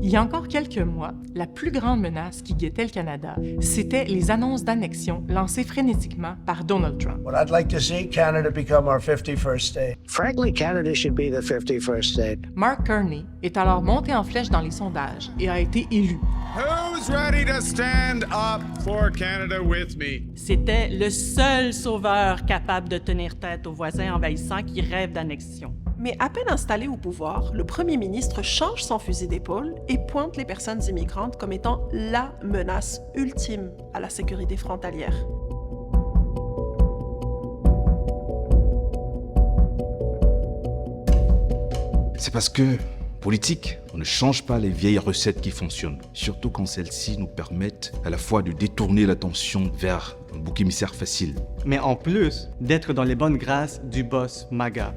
Il y a encore quelques mois, la plus grande menace qui guettait le Canada, c'était les annonces d'annexion lancées frénétiquement par Donald Trump. What I'd like to see Canada become our 51st state. Frankly, Canada should be the 51st state. Mark Carney est alors monté en flèche dans les sondages et a été élu. Who's ready to stand up for Canada with me? C'était le seul sauveur capable de tenir tête aux voisins envahissants qui rêvent d'annexion. Mais à peine installé au pouvoir, le premier ministre change son fusil d'épaule et pointe les personnes immigrantes comme étant la menace ultime à la sécurité frontalière. C'est parce que, politique, on ne change pas les vieilles recettes qui fonctionnent, surtout quand celles-ci nous permettent à la fois de détourner l'attention vers un bouc émissaire facile. Mais en plus, d'être dans les bonnes grâces du boss MAGA.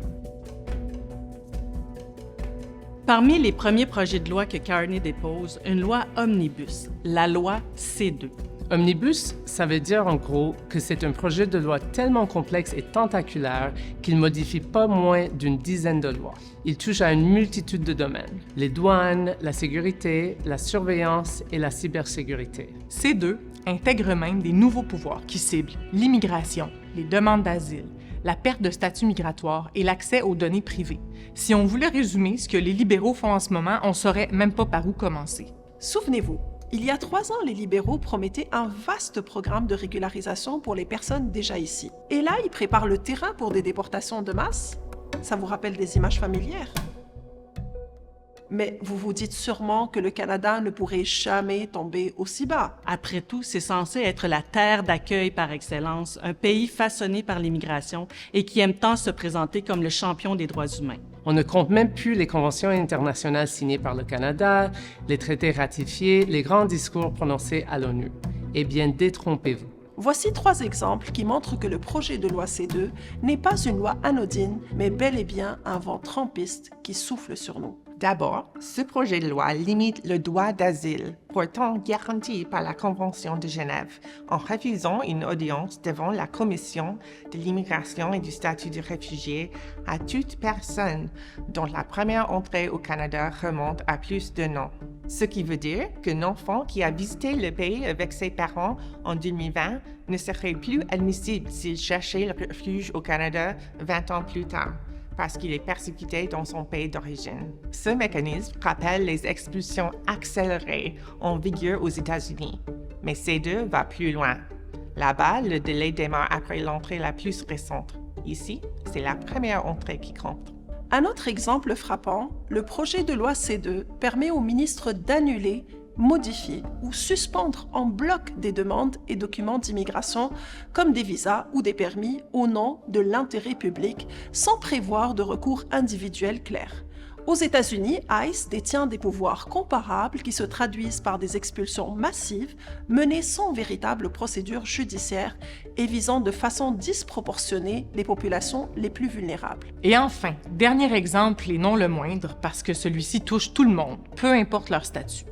Parmi les premiers projets de loi que Carney dépose, une loi omnibus, la loi C2. Omnibus, ça veut dire en gros que c'est un projet de loi tellement complexe et tentaculaire qu'il modifie pas moins d'une dizaine de lois. Il touche à une multitude de domaines, les douanes, la sécurité, la surveillance et la cybersécurité. C2 intègre même des nouveaux pouvoirs qui ciblent l'immigration, les demandes d'asile, la perte de statut migratoire et l'accès aux données privées. Si on voulait résumer ce que les libéraux font en ce moment, on saurait même pas par où commencer. Souvenez-vous, il y a 3 ans, les libéraux promettaient un vaste programme de régularisation pour les personnes déjà ici. Et là, ils préparent le terrain pour des déportations de masse. Ça vous rappelle des images familières? Mais vous vous dites sûrement que le Canada ne pourrait jamais tomber aussi bas. Après tout, c'est censé être la terre d'accueil par excellence, un pays façonné par l'immigration et qui aime tant se présenter comme le champion des droits humains. On ne compte même plus les conventions internationales signées par le Canada, les traités ratifiés, les grands discours prononcés à l'ONU. Eh bien, détrompez-vous. Voici 3 exemples qui montrent que le projet de loi C2 n'est pas une loi anodine, mais bel et bien un vent trumpiste qui souffle sur nous. D'abord, ce projet de loi limite le droit d'asile, pourtant garanti par la Convention de Genève, en refusant une audience devant la Commission de l'immigration et du statut de réfugié à toute personne dont la première entrée au Canada remonte à plus d'1 an. Ce qui veut dire qu'un enfant qui a visité le pays avec ses parents en 2020 ne serait plus admissible s'il cherchait le refuge au Canada 20 ans plus tard, parce qu'il est persécuté dans son pays d'origine. Ce mécanisme rappelle les expulsions accélérées en vigueur aux États-Unis, mais C2 va plus loin. Là-bas, le délai démarre après l'entrée la plus récente. Ici, c'est la première entrée qui compte. Un autre exemple frappant, le projet de loi C2 permet au ministre d'annuler, modifier ou suspendre en bloc des demandes et documents d'immigration comme des visas ou des permis au nom de l'intérêt public sans prévoir de recours individuel clair. Aux États-Unis, ICE détient des pouvoirs comparables qui se traduisent par des expulsions massives menées sans véritable procédure judiciaire et visant de façon disproportionnée les populations les plus vulnérables. Et enfin, dernier exemple et non le moindre, parce que celui-ci touche tout le monde, peu importe leur statut.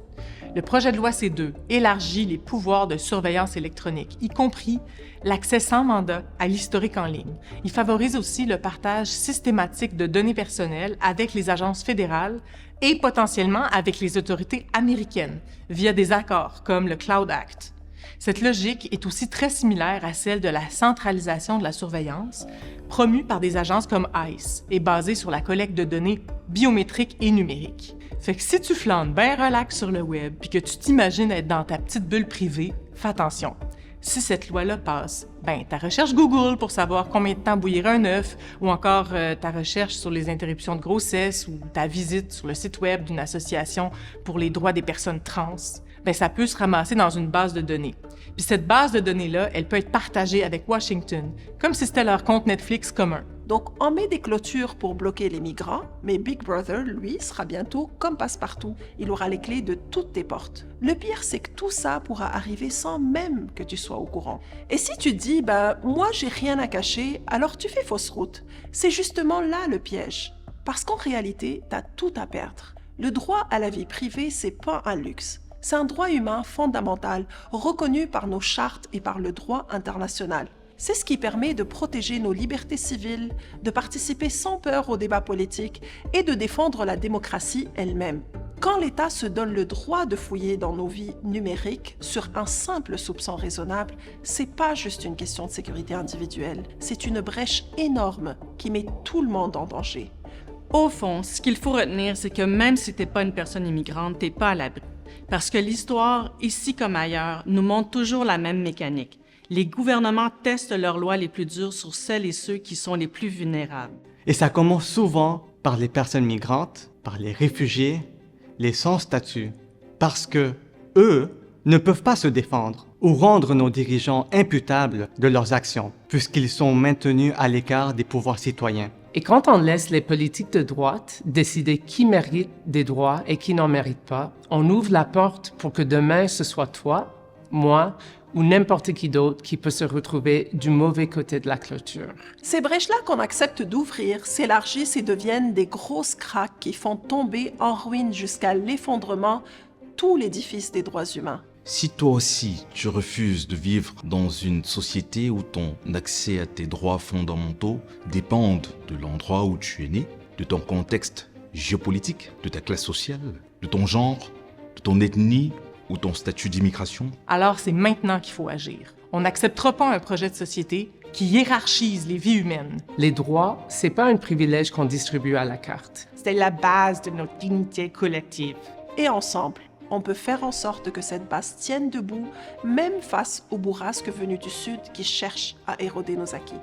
Le projet de loi C2 élargit les pouvoirs de surveillance électronique, y compris l'accès sans mandat à l'historique en ligne. Il favorise aussi le partage systématique de données personnelles avec les agences fédérales et potentiellement avec les autorités américaines via des accords comme le Cloud Act. Cette logique est aussi très similaire à celle de la centralisation de la surveillance, promue par des agences comme ICE et basée sur la collecte de données biométriques et numériques. Fait que si tu flânes bien relax sur le web puis que tu t'imagines être dans ta petite bulle privée, fais attention. Si cette loi-là passe, ta recherche Google pour savoir combien de temps bouillir un œuf ou encore ta recherche sur les interruptions de grossesse ou ta visite sur le site web d'une association pour les droits des personnes trans, ça peut se ramasser dans une base de données. Puis cette base de données-là, elle peut être partagée avec Washington, comme si c'était leur compte Netflix commun. Donc, on met des clôtures pour bloquer les migrants, mais Big Brother, lui, sera bientôt comme passe-partout. Il aura les clés de toutes tes portes. Le pire, c'est que tout ça pourra arriver sans même que tu sois au courant. Et si tu dis, moi, j'ai rien à cacher, alors tu fais fausse route. C'est justement là le piège. Parce qu'en réalité, t'as tout à perdre. Le droit à la vie privée, c'est pas un luxe. C'est un droit humain fondamental, reconnu par nos chartes et par le droit international. C'est ce qui permet de protéger nos libertés civiles, de participer sans peur au débat politique et de défendre la démocratie elle-même. Quand l'État se donne le droit de fouiller dans nos vies numériques sur un simple soupçon raisonnable, c'est pas juste une question de sécurité individuelle, c'est une brèche énorme qui met tout le monde en danger. Au fond, ce qu'il faut retenir, c'est que même si t'es pas une personne immigrante, t'es pas à l'abri. Parce que l'histoire, ici comme ailleurs, nous montre toujours la même mécanique. Les gouvernements testent leurs lois les plus dures sur celles et ceux qui sont les plus vulnérables. Et ça commence souvent par les personnes migrantes, par les réfugiés, les sans-statut, parce que eux ne peuvent pas se défendre ou rendre nos dirigeants imputables de leurs actions, puisqu'ils sont maintenus à l'écart des pouvoirs citoyens. Et quand on laisse les politiques de droite décider qui mérite des droits et qui n'en mérite pas, on ouvre la porte pour que demain ce soit toi, moi ou n'importe qui d'autre qui peut se retrouver du mauvais côté de la clôture. Ces brèches-là qu'on accepte d'ouvrir s'élargissent et deviennent des grosses craques qui font tomber en ruine jusqu'à l'effondrement tout l'édifice des droits humains. Si toi aussi, tu refuses de vivre dans une société où ton accès à tes droits fondamentaux dépendent de l'endroit où tu es né, de ton contexte géopolitique, de ta classe sociale, de ton genre, de ton ethnie ou ton statut d'immigration, Alors c'est maintenant qu'il faut agir. On n'acceptera pas un projet de société qui hiérarchise les vies humaines. Les droits, c'est pas un privilège qu'on distribue à la carte. C'est la base de notre dignité collective. Et ensemble, on peut faire en sorte que cette base tienne debout, même face aux bourrasques venues du Sud qui cherchent à éroder nos acquis.